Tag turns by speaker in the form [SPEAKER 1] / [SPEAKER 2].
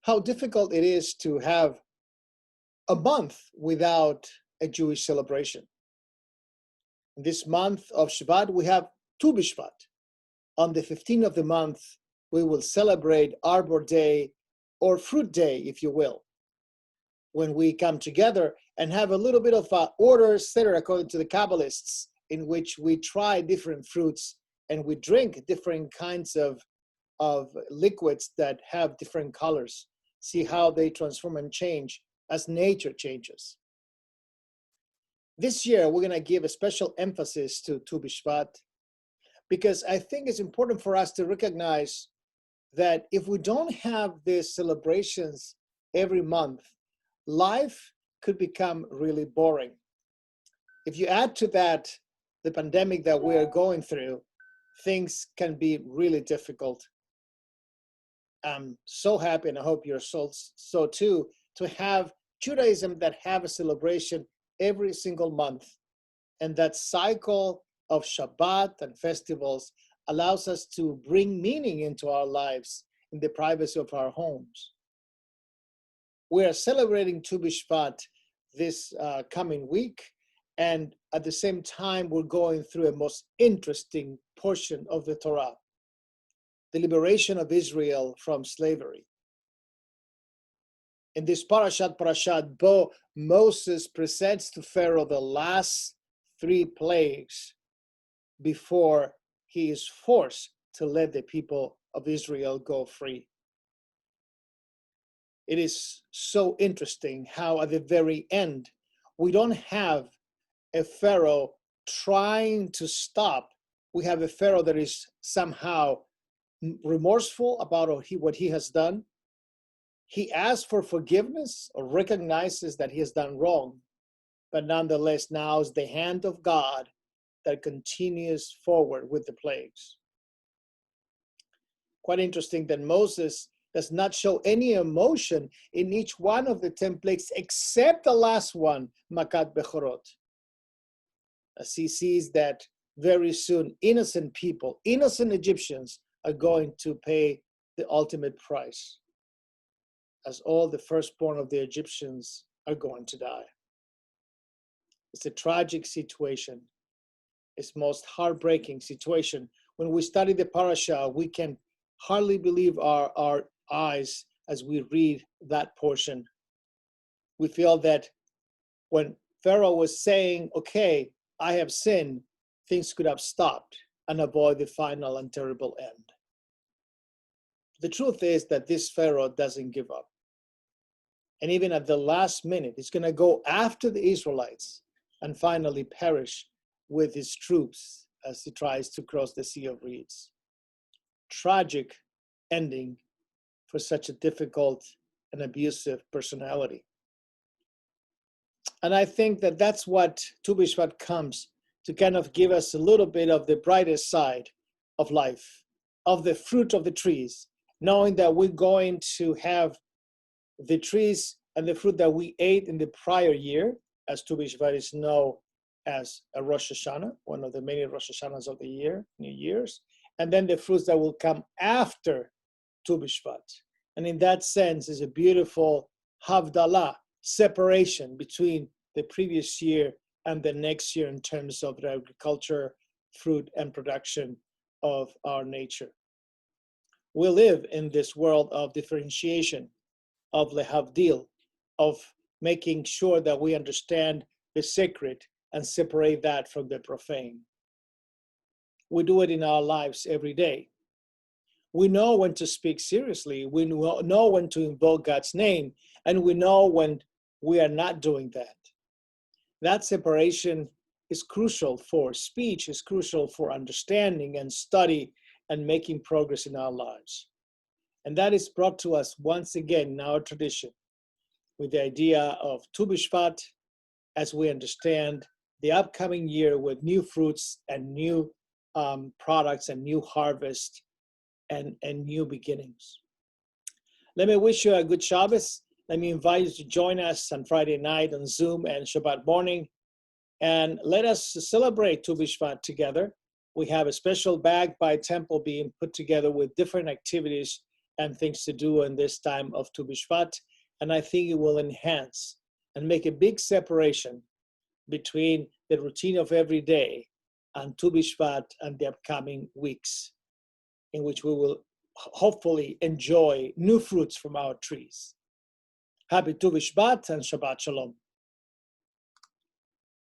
[SPEAKER 1] how difficult it is to have a month without a Jewish celebration. In this month of Shvat, we have Tu B'Shvat. On the 15th of the month, we will celebrate Arbor Day, or Fruit Day, if you will, when we come together and have a little bit of order set according to the Kabbalists, in which we try different fruits and we drink different kinds of liquids that have different colors, see how they transform and change as nature changes. This year, we're going to give a special emphasis to Tu B'Shvat, because I think it's important for us to recognize that if we don't have these celebrations every month, life could become really boring. If you add to that the pandemic that we are going through, things can be really difficult. I'm so happy, and I hope you're so too, to have Judaism that have a celebration every single month. And that cycle of Shabbat and festivals allows us to bring meaning into our lives in the privacy of our homes. We are celebrating Tu B'Shvat this coming week, and at the same time, we're going through a most interesting portion of the Torah, the liberation of Israel from slavery. In this Parashat Bo, Moses presents to Pharaoh the last 3 plagues before he is forced to let the people of Israel go free. It is so interesting how at the very end, we don't have a Pharaoh trying to stop. We have a Pharaoh that is somehow remorseful about what he has done. He asks for forgiveness or recognizes that he has done wrong, but nonetheless now is the hand of God that continues forward with the plagues. Quite interesting that Moses does not show any emotion in each one of the 10 plagues except the last one, Makat Bechorot, as he sees that very soon innocent people, innocent Egyptians are going to pay the ultimate price, as all the firstborn of the Egyptians are going to die. It's a tragic situation. It's most heartbreaking situation. When we study the parasha, we can hardly believe our eyes as we read that portion. We feel that when Pharaoh was saying, okay, I have sinned, things could have stopped and avoid the final and terrible end. The truth is that this Pharaoh doesn't give up. And even at the last minute, he's going to go after the Israelites and finally perish with his troops as he tries to cross the Sea of Reeds. Tragic ending for such a difficult and abusive personality. And I think that that's what Tu B'Shvat comes to kind of give us a little bit of the brightest side of life, of the fruit of the trees, knowing that we're going to have the trees and the fruit that we ate in the prior year, as Tu B'Shvat is known as a Rosh Hashanah, one of the many Rosh Hashanahs of the year, New Year's, and then the fruits that will come after Tu B'Shvat. And in that sense, is a beautiful Havdalah, separation between the previous year and the next year in terms of the agriculture, fruit, and production of our nature. We live in this world of differentiation, of lehavdil, of making sure that we understand the sacred and separate that from the profane. We do it in our lives every day. We know when to speak seriously, we know when to invoke God's name, and we know when we are not doing that. That separation is crucial for speech, is crucial for understanding and study and making progress in our lives. And that is brought to us once again in our tradition with the idea of Tu B'Shvat as we understand the upcoming year with new fruits and new products and new harvest and new beginnings. Let me wish you a good Shabbos. Let me invite you to join us on Friday night on Zoom and Shabbat morning. And let us celebrate Tu B'Shvat together. We have a special bag by Temple being put together with different activities and things to do in this time of Tu B'Shvat. And I think it will enhance and make a big separation between the routine of every day and Tu B'Shvat and the upcoming weeks, in which we will hopefully enjoy new fruits from our trees. Happy Tu B'Shvat and Shabbat Shalom.